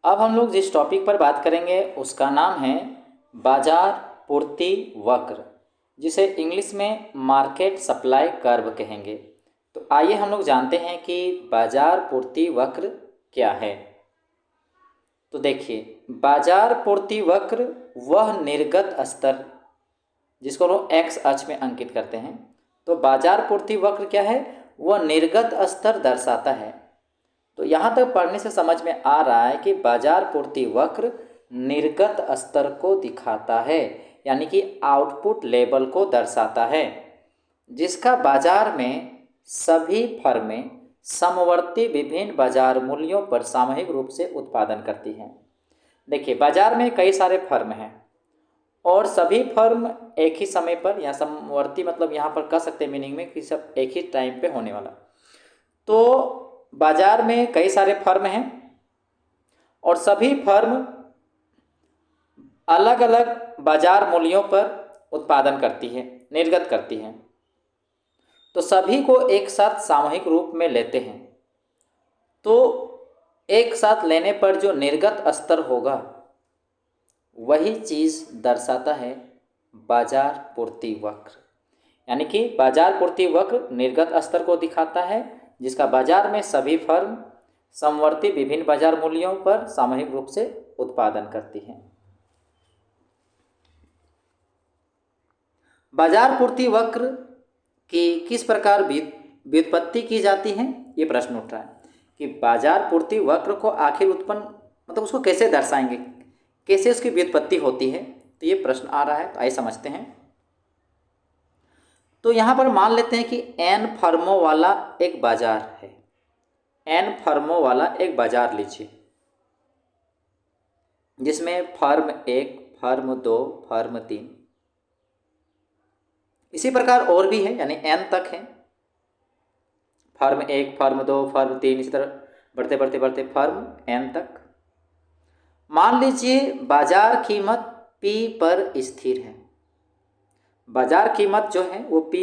अब हम लोग जिस टॉपिक पर बात करेंगे उसका नाम है बाजार पूर्ति वक्र, जिसे इंग्लिश में मार्केट सप्लाई कर्व कहेंगे। तो आइए हम लोग जानते हैं कि बाजार पूर्ति वक्र क्या है। तो देखिए, बाजार पूर्ति वक्र वह निर्गत स्तर जिसको लोग एक्स अक्ष में अंकित करते हैं। तो बाजार पूर्ति वक्र क्या है? वह निर्गत स्तर दर्शाता है। तो यहाँ तक पढ़ने से समझ में आ रहा है कि बाजार पूर्ति वक्र निर्गत स्तर को दिखाता है, यानी कि आउटपुट लेवल को दर्शाता है, जिसका बाजार में सभी फर्में समवर्ती विभिन्न बाजार मूल्यों पर सामूहिक रूप से उत्पादन करती हैं। देखिए, बाजार में कई सारे फर्म हैं और सभी फर्म एक ही समय पर, या समवर्ती मतलब यहाँ पर कह सकते हैं मीनिंग में कि सब एक ही टाइम पे होने वाला। तो बाजार में कई सारे फर्म हैं और सभी फर्म अलग अलग बाजार मूल्यों पर उत्पादन करती है, निर्गत करती हैं। तो सभी को एक साथ सामूहिक रूप में लेते हैं। तो एक साथ लेने पर जो निर्गत स्तर होगा वही चीज़ दर्शाता है बाजार पूर्ति वक्र, यानी कि बाजार पूर्ति वक्र निर्गत स्तर को दिखाता है, जिसका बाजार में सभी फर्म समवर्ती विभिन्न बाजार मूल्यों पर सामूहिक रूप से उत्पादन करती हैं। बाजार पूर्ति वक्र की किस प्रकार व्युत्पत्ति की जाती है, ये प्रश्न उठ रहा है कि बाजार पूर्ति वक्र को आखिर उत्पन्न मतलब उसको कैसे दर्शाएंगे, कैसे उसकी व्युत्पत्ति होती है, तो ये प्रश्न आ रहा है। तो आइए समझते हैं। तो यहाँ पर मान लेते हैं कि n फर्मों वाला एक बाजार है। n फर्मों वाला एक बाजार लीजिए, जिसमें फर्म 1, फर्म 2, फर्म 3, इसी प्रकार और भी है, यानी n तक है। फर्म 1, फर्म 2, फर्म 3, इसी तरह बढ़ते बढ़ते बढ़ते फर्म n तक। मान लीजिए बाजार कीमत P पर स्थिर है। बाजार कीमत जो है वो P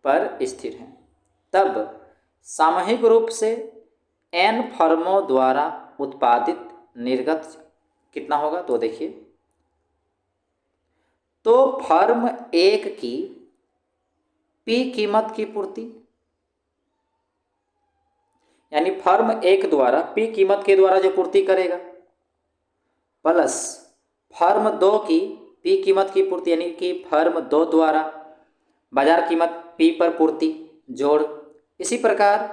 पर स्थिर है। तब सामूहिक रूप से n फर्मों द्वारा उत्पादित निर्गत कितना होगा, तो देखिए, तो फर्म 1 की P कीमत की पूर्ति, यानी फर्म 1 द्वारा P कीमत के द्वारा जो पूर्ति करेगा, प्लस फर्म 2 की P कीमत की पूर्ति, यानी कि फर्म 2 द्वारा बाजार कीमत P पर पूर्ति जोड़, इसी प्रकार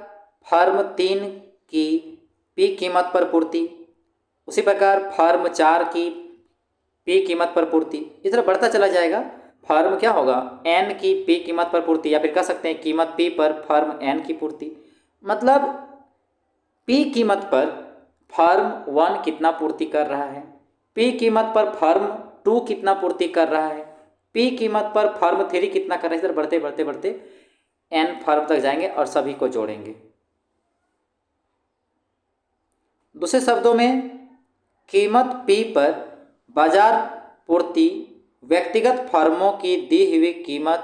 फर्म 3 की P कीमत पर पूर्ति, उसी प्रकार फर्म 4 की P कीमत पर पूर्ति, इस तरह बढ़ता चला जाएगा। फर्म क्या होगा, N की P कीमत पर पूर्ति, या फिर कह सकते हैं कीमत P पर फर्म N की पूर्ति। मतलब P कीमत पर फर्म 1 कितना पूर्ति कर रहा है, P कीमत पर फर्म 2 कितना पूर्ति कर रहा है, P कीमत पर फर्म 3 कितना कर रहा है, इस तरह बढ़ते बढ़ते बढ़ते N फर्म तक जाएंगे और सभी को जोड़ेंगे। दूसरे शब्दों में कीमत P पर बाजार पूर्ति व्यक्तिगत फर्मों की दी हुई कीमत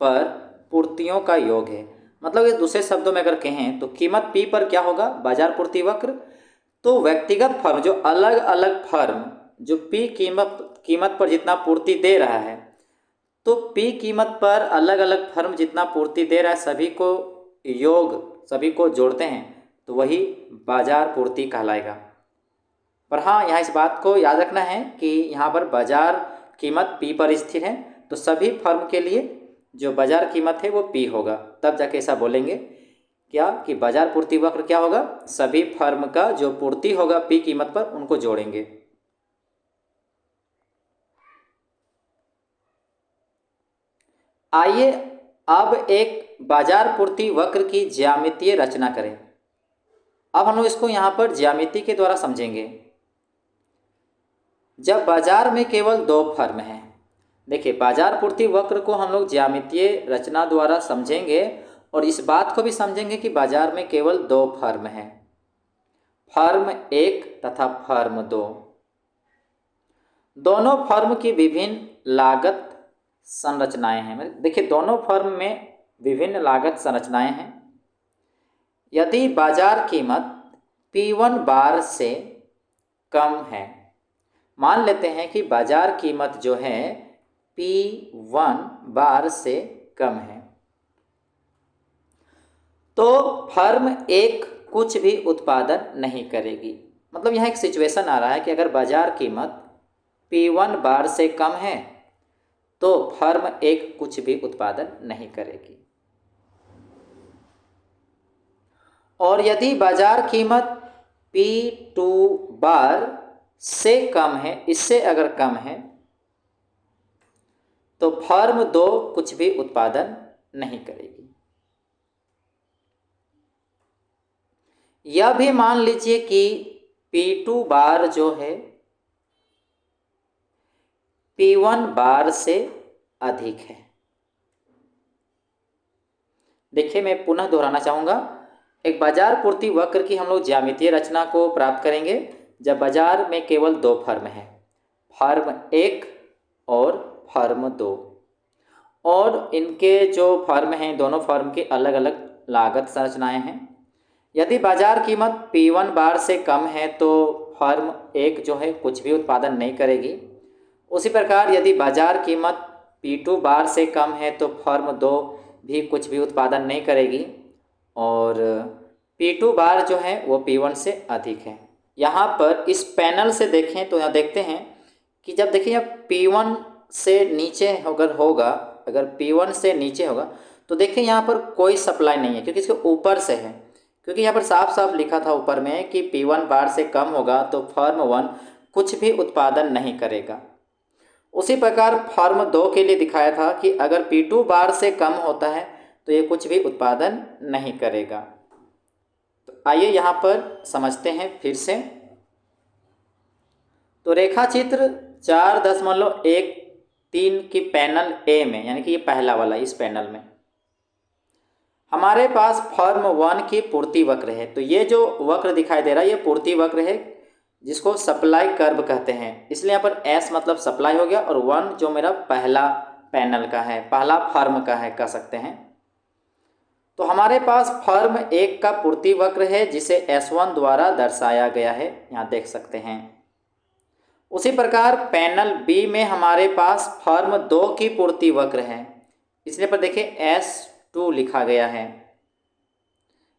पर पूर्तियों का योग है। मतलब ये दूसरे शब्दों में अगर कहें तो कीमत P पर क्या होगा, बाजार पूर्ति वक्र, तो व्यक्तिगत फर्म जो अलग अलग फर्म जो P कीमत पर जितना पूर्ति दे रहा है, तो P कीमत पर अलग अलग फर्म जितना पूर्ति दे रहा है सभी को योग, सभी को जोड़ते हैं तो वही बाजार पूर्ति कहलाएगा। पर हाँ, यहाँ इस बात को याद रखना है कि यहाँ पर बाजार कीमत P पर स्थिर है, तो सभी फर्म के लिए जो बाजार कीमत है वो P होगा। तब जाके ऐसा बोलेंगे क्या कि बाजार पूर्ति वक्र क्या होगा, सभी फर्म का जो पूर्ति होगा P कीमत पर उनको जोड़ेंगे। आइए अब एक बाजार पूर्ति वक्र की ज्यामितीय रचना करें। अब हम लोग इसको यहाँ पर ज्यामिति के द्वारा समझेंगे। जब बाजार में केवल 2 फर्म हैं, देखिए बाजार पूर्ति वक्र को हम लोग ज्यामितीय रचना द्वारा समझेंगे और इस बात को भी समझेंगे कि बाजार में केवल 2 फर्म हैं, फर्म 1 तथा फर्म 2। दोनों फर्म की विभिन्न लागत संरचनाएं हैं। देखिए, दोनों फर्म में विभिन्न लागत संरचनाएं हैं। यदि बाजार कीमत P1 बार से कम है। मान लेते हैं कि बाजार कीमत जो है P1 बार से कम है, तो फर्म एक कुछ भी उत्पादन नहीं करेगी। मतलब यहाँ एक सिचुएशन आ रहा है कि अगर बाजार कीमत P1 बार से कम है तो फर्म एक कुछ भी उत्पादन नहीं करेगी। और यदि बाजार कीमत P2 बार से कम है, इससे अगर कम है, तो फर्म दो कुछ भी उत्पादन नहीं करेगी। यह भी मान लीजिए कि P2 बार जो है P1 बार से अधिक है। देखिए, मैं पुनः दोहराना चाहूँगा, एक बाजार पूर्ति वक्र की हम लोग ज्यामितीय रचना को प्राप्त करेंगे जब बाजार में केवल दो फर्म हैं, फर्म एक और फर्म दो, और इनके जो फर्म हैं दोनों फर्म की अलग अलग लागत संरचनाएं हैं। यदि बाजार कीमत P1 बार से कम है तो फर्म एक जो है कुछ भी उत्पादन नहीं करेगी। उसी प्रकार यदि बाजार कीमत P2 बार से कम है तो फर्म दो भी कुछ भी उत्पादन नहीं करेगी, और P2 बार जो है वो P1 से अधिक है। यहाँ पर इस पैनल से देखें तो यहाँ देखते हैं कि जब देखिए यहाँ P1 से नीचे अगर P1 से नीचे होगा तो देखिए यहाँ पर कोई सप्लाई नहीं है, क्योंकि इसके ऊपर से है। क्योंकि यहाँ पर साफ साफ लिखा था ऊपर में कि P1 बार से कम होगा तो फर्म 1 कुछ भी उत्पादन नहीं करेगा। उसी प्रकार फर्म 2 के लिए दिखाया था कि अगर P2 बार से कम होता है तो ये कुछ भी उत्पादन नहीं करेगा। तो आइए यहाँ पर समझते हैं फिर से। तो रेखा चित्र 4.13 की पैनल ए में, यानी कि ये पहला वाला, इस पैनल में हमारे पास फर्म 1 की पूर्ति वक्र है। तो ये जो वक्र दिखाई दे रहा है ये पूर्ति वक्र है, जिसको सप्लाई कर्व कहते हैं। इसलिए यहाँ पर S मतलब सप्लाई हो गया, और 1 जो मेरा पहला पैनल का है, पहला फर्म का है, कह सकते हैं। तो हमारे पास फर्म 1 का पूर्ति वक्र है जिसे S1 द्वारा दर्शाया गया है, यहाँ देख सकते हैं। उसी प्रकार पैनल बी में हमारे पास फर्म 2 की पूर्ति वक्र है, इसलिए पर देखिए S2 लिखा गया है,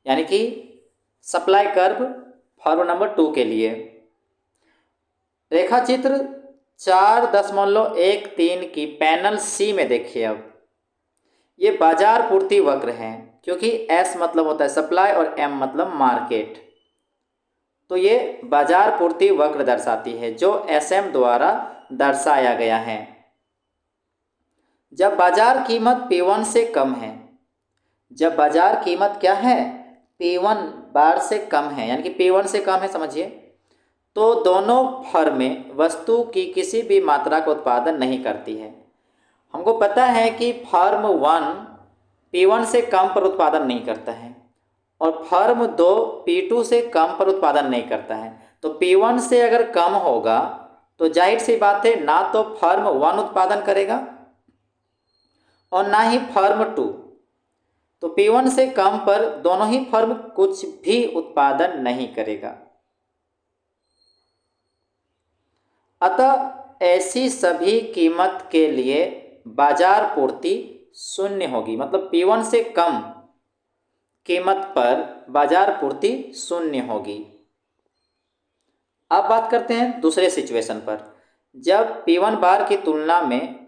यानी कि सप्लाई कर्व फर्म नंबर 2 के लिए। रेखा चित्र 4.13 की पैनल सी में देखिए, अब ये बाजार पूर्ति वक्र है, क्योंकि S मतलब होता है सप्लाई और M मतलब मार्केट। तो ये बाजार पूर्ति वक्र दर्शाती है जो SM द्वारा दर्शाया गया है। जब बाजार कीमत P1 से कम है, जब बाजार कीमत क्या है P1 बार से कम है, यानी कि P1 से कम है, समझिए, तो दोनों फर्में वस्तु की किसी भी मात्रा का उत्पादन नहीं करती है। हमको पता है कि फर्म 1 P1 से कम पर उत्पादन नहीं करता है, और फर्म 2 P2 से कम पर उत्पादन नहीं करता है। तो P1 से अगर कम होगा तो जाहिर सी बात है ना तो फर्म 1 उत्पादन करेगा और ना ही फर्म 2। तो P1 से कम पर दोनों ही फर्म कुछ भी उत्पादन नहीं करेगा। अतः ऐसी सभी कीमत के लिए बाजार पूर्ति शून्य होगी, मतलब P1 से कम कीमत पर बाजार पूर्ति शून्य होगी। अब बात करते हैं दूसरे सिचुएशन पर, जब P1 बार की तुलना में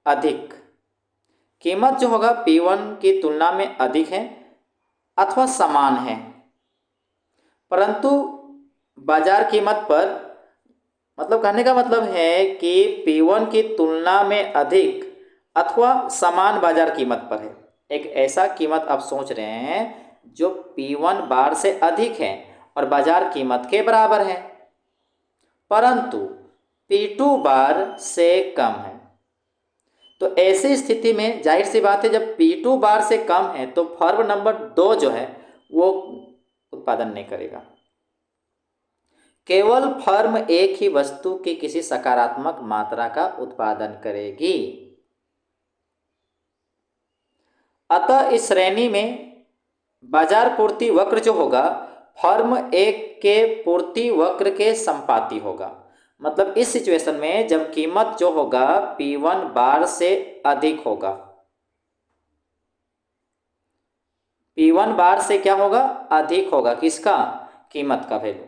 अधिक कीमत जो होगा P1 की तुलना में अधिक है अथवा समान है, परंतु बाजार कीमत पर, मतलब कहने का मतलब है कि P1 की तुलना में अधिक अथवा समान बाजार कीमत पर है। एक ऐसा कीमत आप सोच रहे हैं जो P1 बार से अधिक है और बाजार कीमत के बराबर है, परंतु P2 बार से कम है। तो ऐसी स्थिति में जाहिर सी बात है जब P2 बार से कम है तो फर्म नंबर 2 जो है वो उत्पादन नहीं करेगा। केवल फर्म एक ही वस्तु की किसी सकारात्मक मात्रा का उत्पादन करेगी। अतः इस श्रेणी में बाजार पूर्ति वक्र जो होगा फर्म एक के पूर्ति वक्र के संपाती होगा। मतलब इस सिचुएशन में जब कीमत जो होगा P1 बार से अधिक होगा, P1 बार से क्या होगा, अधिक होगा, किसका, कीमत का वैल्यू,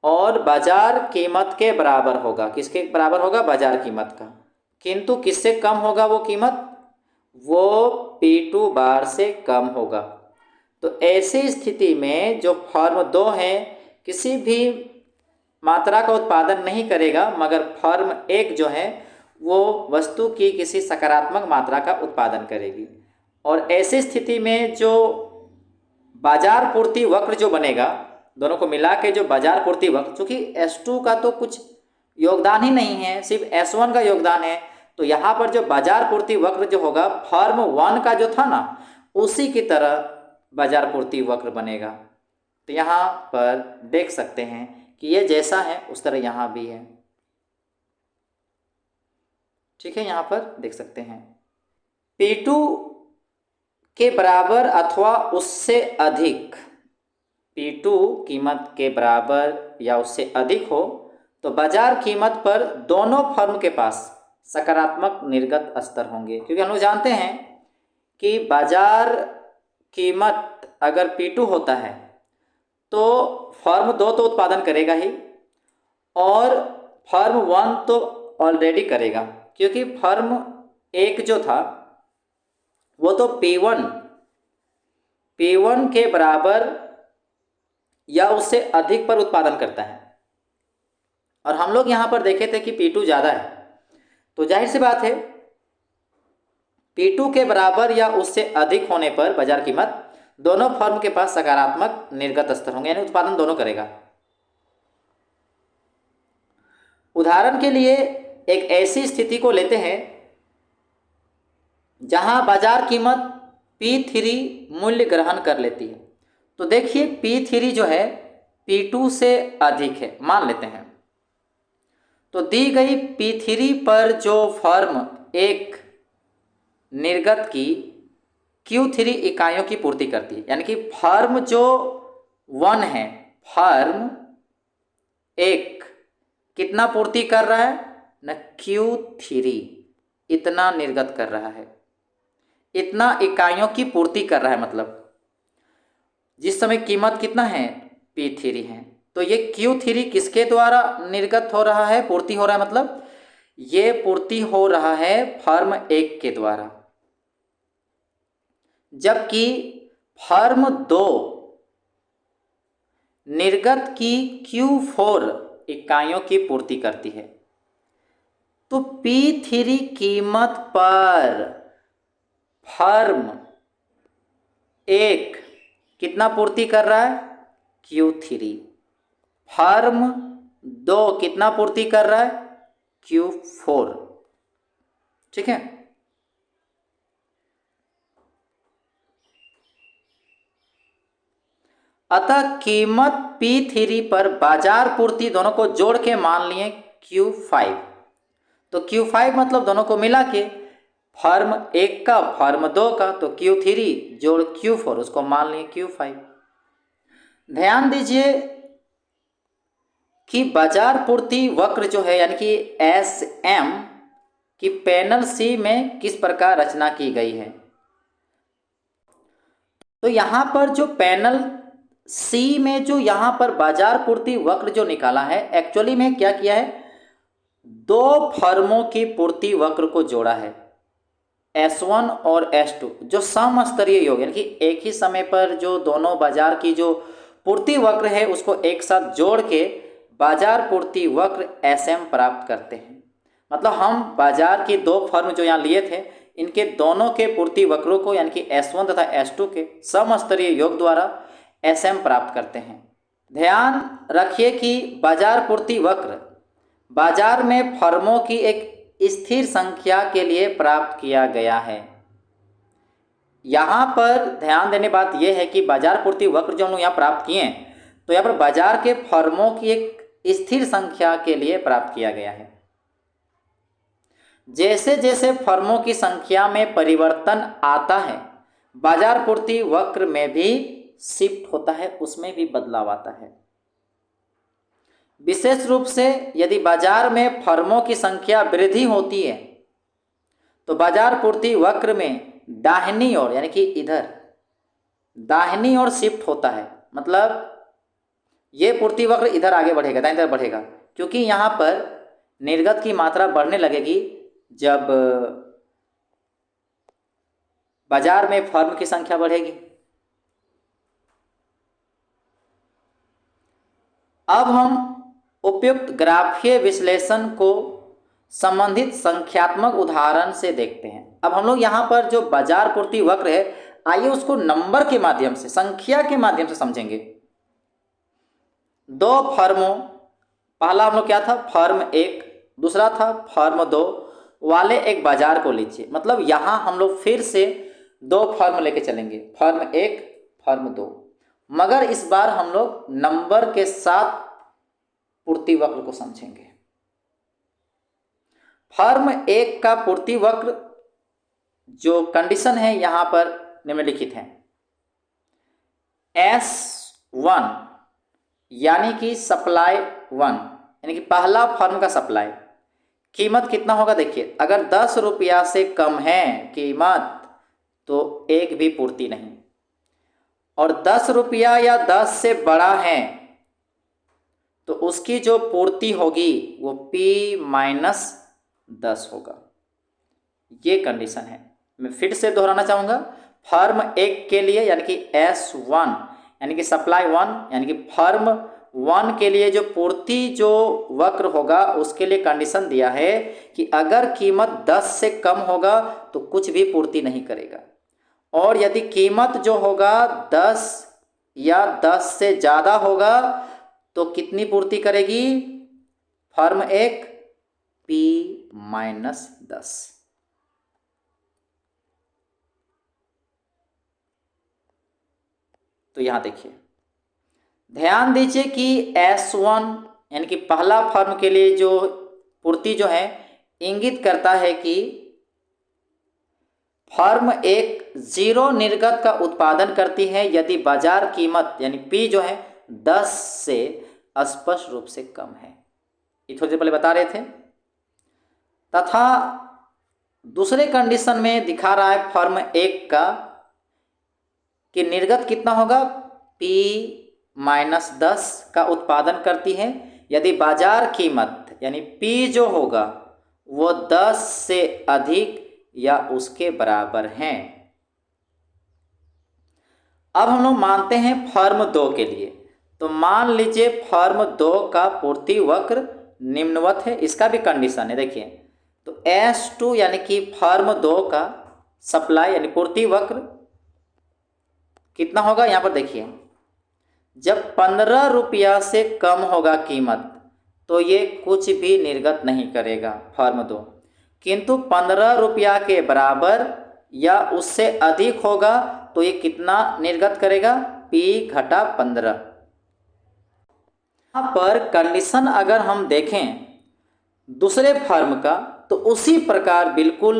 और बाजार कीमत के बराबर होगा, किसके बराबर होगा, बाजार कीमत का, किंतु किससे कम होगा वो कीमत, वो P2 बार से कम होगा। तो ऐसी स्थिति में जो फर्म 2 है किसी भी मात्रा का उत्पादन नहीं करेगा, मगर फर्म 1 जो है वो वस्तु की किसी सकारात्मक मात्रा का उत्पादन करेगी। और ऐसी स्थिति में जो बाजार पूर्ति वक्र जो बनेगा, दोनों को मिला के जो बाजार पूर्ति वक्र, चूँकि S2 का तो कुछ योगदान ही नहीं है, सिर्फ S1 का योगदान है, तो यहाँ पर जो बाजार पूर्ति वक्र जो होगा फर्म 1 का जो था ना, उसी की तरह बाजार पूर्ति वक्र बनेगा। तो यहाँ पर देख सकते हैं कि ये जैसा है उस तरह यहाँ भी है। ठीक है, यहाँ पर देख सकते हैं P2 के बराबर अथवा उससे अधिक, P2 कीमत के बराबर या उससे अधिक हो तो बाजार कीमत पर दोनों फर्म के पास सकारात्मक निर्गत स्तर होंगे। क्योंकि हम लोग जानते हैं कि बाजार कीमत अगर P2 होता है तो फर्म 2 तो उत्पादन करेगा ही, और फर्म 1 तो ऑलरेडी करेगा, क्योंकि फर्म 1 जो था वो तो P1 के बराबर या उससे अधिक पर उत्पादन करता है, और हम लोग यहाँ पर देखे थे कि P2 ज़्यादा है, तो जाहिर सी बात है P2 के बराबर या उससे अधिक होने पर बाजार कीमत दोनों फर्म के पास सकारात्मक निर्गत स्तर होंगे, यानी उत्पादन दोनों करेगा। उदाहरण के लिए एक ऐसी स्थिति को लेते हैं जहां बाजार कीमत P3 मूल्य ग्रहण कर लेती है। तो देखिए P3 जो है P2 से अधिक है, मान लेते हैं। तो दी गई P3 पर जो फर्म 1 निर्गत की Q3 इकाइयों की पूर्ति करती है, यानी कि फर्म जो 1 है, फर्म 1 कितना पूर्ति कर रहा है न, Q3 इतना निर्गत कर रहा है, इतना इकाइयों की पूर्ति कर रहा है। मतलब जिस समय कीमत कितना है, P3 है, तो ये Q3 किसके द्वारा निर्गत हो रहा है, पूर्ति हो रहा है, मतलब ये पूर्ति हो रहा है फर्म 1 के द्वारा। जबकि फर्म 2 निर्गत की Q4 इकाइयों की पूर्ति करती है। तो P3 कीमत पर फर्म 1 कितना पूर्ति कर रहा है, Q3। फर्म 2 कितना पूर्ति कर रहा है, Q4। ठीक है, अतः कीमत P3 पर बाजार पूर्ति दोनों को जोड़ के मान लिए Q5। तो Q5 मतलब दोनों को मिला के फर्म 1 का फर्म 2 का, तो Q3 जोड़ Q4 उसको मान लिए Q5। ध्यान दीजिए कि बाजार पूर्ति वक्र जो है यानी कि SM की पैनल C में किस प्रकार रचना की गई है। तो यहाँ पर जो पैनल C में जो यहाँ पर बाजार पूर्ति वक्र जो निकाला है, एक्चुअली में क्या किया है, 2 फर्मों की पूर्ति वक्र को जोड़ा है, S1 और S2 जो समस्तरीय योग, यानी कि एक ही समय पर जो दोनों बाजार की जो पूर्ति वक्र है उसको एक साथ जोड़ के बाजार पूर्ति वक्र SM प्राप्त करते हैं। मतलब हम बाजार की 2 फर्म जो यहाँ लिए थे, इनके दोनों के पूर्ति वक्रों को यानी कि S1 तथा S2 के समस्तरीय योग द्वारा SM प्राप्त करते हैं। ध्यान रखिए कि बाजार पूर्ति वक्र बाजार में फर्मों की एक स्थिर संख्या के लिए प्राप्त किया गया है। यहाँ पर ध्यान देने बात यह है कि बाजार पूर्ति वक्र जो हम लोग यहाँ प्राप्त किए हैं, तो यहाँ पर बाजार के फर्मों की एक स्थिर संख्या के लिए प्राप्त किया गया है। जैसे जैसे फर्मों की संख्या में परिवर्तन आता है, बाजार पूर्ति वक्र में भी शिफ्ट होता है, उसमें भी बदलाव आता है। विशेष रूप से यदि बाजार में फर्मों की संख्या वृद्धि होती है तो बाजार पूर्ति वक्र में दाहिनी ओर यानी कि इधर दाहिनी ओर शिफ्ट होता है। मतलब ये पूर्ति वक्र इधर आगे बढ़ेगा, दाहिनी तरफ बढ़ेगा, क्योंकि यहाँ पर निर्गत की मात्रा बढ़ने लगेगी जब बाजार में फर्म की संख्या बढ़ेगी। अब हम उपयुक्त ग्राफीय विश्लेषण को संबंधित संख्यात्मक उदाहरण से देखते हैं। अब हम लोग यहाँ पर जो बाजार पूर्ति वक्र है, आइए उसको नंबर के माध्यम से, संख्या के माध्यम से समझेंगे। दो फर्मों, पहला हम लोग क्या था, फर्म 1, दूसरा था फर्म 2 वाले एक बाजार को लीजिए। मतलब यहाँ हम लोग फिर से दो फर्म लेके चलेंगे, फर्म 1, फर्म 2, मगर इस बार हम लोग नंबर के साथ पूर्ति वक्र को समझेंगे। फर्म 1 का पूर्ति वक्र जो कंडीशन है यहाँ पर निम्नलिखित है। S1 यानी कि सप्लाई 1 यानी कि पहला फर्म का सप्लाई, कीमत कितना होगा देखिए, अगर 10 रुपया से कम है कीमत तो एक भी पूर्ति नहीं, और 10 रुपया या 10 से बड़ा है तो उसकी जो पूर्ति होगी वो P-10 होगा। ये कंडीशन है। मैं फिर से दोहराना चाहूँगा, फर्म 1 के लिए यानी कि S1 यानी कि सप्लाई 1 यानी कि फर्म 1 के लिए जो पूर्ति जो वक्र होगा उसके लिए कंडीशन दिया है कि अगर कीमत 10 से कम होगा तो कुछ भी पूर्ति नहीं करेगा, और यदि कीमत जो होगा 10 या 10 से ज़्यादा होगा तो कितनी पूर्ति करेगी फर्म 1? P-10। तो यहां देखिए, ध्यान दीजिए कि S1 यानी कि पहला फर्म के लिए जो पूर्ति जो है इंगित करता है कि फर्म 1 0 निर्गत का उत्पादन करती है यदि बाजार कीमत यानी P जो है 10 से स्पष्ट रूप से कम है। ये थोड़ी देर पहले बता रहे थे। तथा दूसरे कंडीशन में दिखा रहा है फर्म 1 का कि निर्गत कितना होगा, P-10 का उत्पादन करती है यदि बाजार कीमत यानी P जो होगा वो 10 से अधिक या उसके बराबर हैं। अब हम लोग मानते हैं फर्म 2 के लिए, तो मान लीजिए फर्म 2 का पूर्ति वक्र निम्नवत है, इसका भी कंडीशन है। देखिए, तो S2 यानी कि फर्म 2 का सप्लाई यानी पूर्ति वक्र कितना होगा, यहाँ पर देखिए, जब 15 रुपया से कम होगा कीमत तो ये कुछ भी निर्गत नहीं करेगा फर्म 2, किंतु 15 रुपया के बराबर या उससे अधिक होगा तो ये कितना निर्गत करेगा, P-15। यहाँ पर कंडीशन अगर हम देखें दूसरे फर्म का तो उसी प्रकार बिल्कुल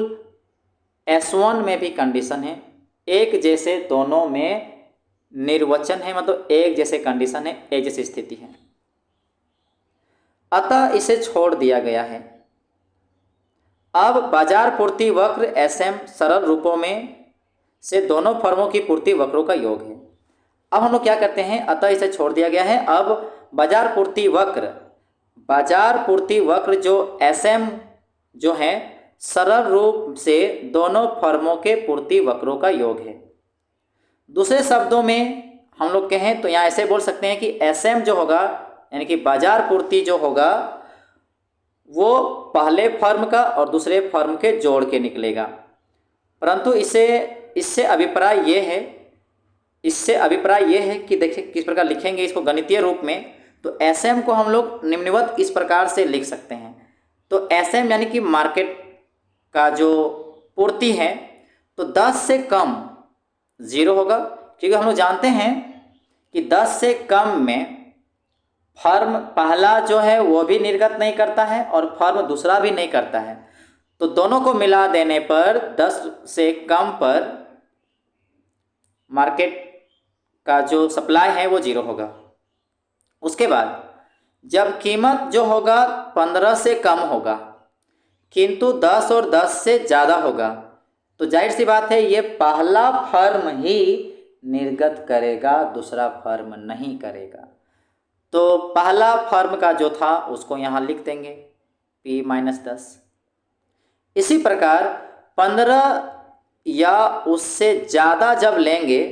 S1 में भी कंडीशन है, एक जैसे दोनों में निर्वचन है, मतलब एक जैसे कंडीशन है, एक जैसी स्थिति है, अतः इसे छोड़ दिया गया है। अब बाजार पूर्ति वक्र SM सरल रूपों में से दोनों फर्मों की पूर्ति वक्रों का योग है। अब हम लोग क्या करते हैं, अतः इसे छोड़ दिया गया है। अब बाजार पूर्ति वक्र जो SM जो है सरल रूप से दोनों फर्मों के पूर्ति वक्रों का योग है। दूसरे शब्दों में हम लोग कहें तो यहाँ ऐसे बोल सकते हैं कि SM जो होगा यानी कि बाजार पूर्ति जो होगा वो पहले फर्म का और दूसरे फर्म के जोड़ के निकलेगा। परंतु इससे अभिप्राय ये है कि देखिए किस प्रकार लिखेंगे इसको गणितीय रूप में। तो SM को हम लोग निम्नवत इस प्रकार से लिख सकते हैं। तो SM यानी कि मार्केट का जो पूर्ति है तो 10 से कम 0 होगा, क्योंकि हम लोग जानते हैं कि 10 से कम में फर्म पहला जो है वो भी निर्गत नहीं करता है और फर्म दूसरा भी नहीं करता है, तो दोनों को मिला देने पर 10 से कम पर मार्केट का जो सप्लाई है वो 0 होगा। उसके बाद जब कीमत जो होगा 15 से कम होगा किंतु 10 और 10 से ज़्यादा होगा, तो जाहिर सी बात है ये पहला फर्म ही निर्गत करेगा, दूसरा फर्म नहीं करेगा। तो पहला फर्म का जो था उसको यहाँ लिख देंगे P-10। इसी प्रकार 15 या उससे ज़्यादा जब लेंगे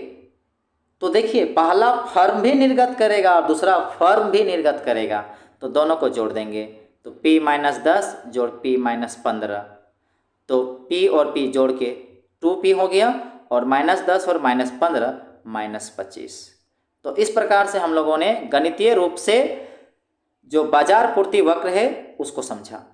तो देखिए पहला फर्म भी निर्गत करेगा और दूसरा फर्म भी निर्गत करेगा, तो दोनों को जोड़ देंगे। तो P-10 जोड़ P-15, तो P और P जोड़ के 2P हो गया और -10 और -15 -25। तो इस प्रकार से हम लोगों ने गणितीय रूप से जो बाजार पूर्ति वक्र है उसको समझा।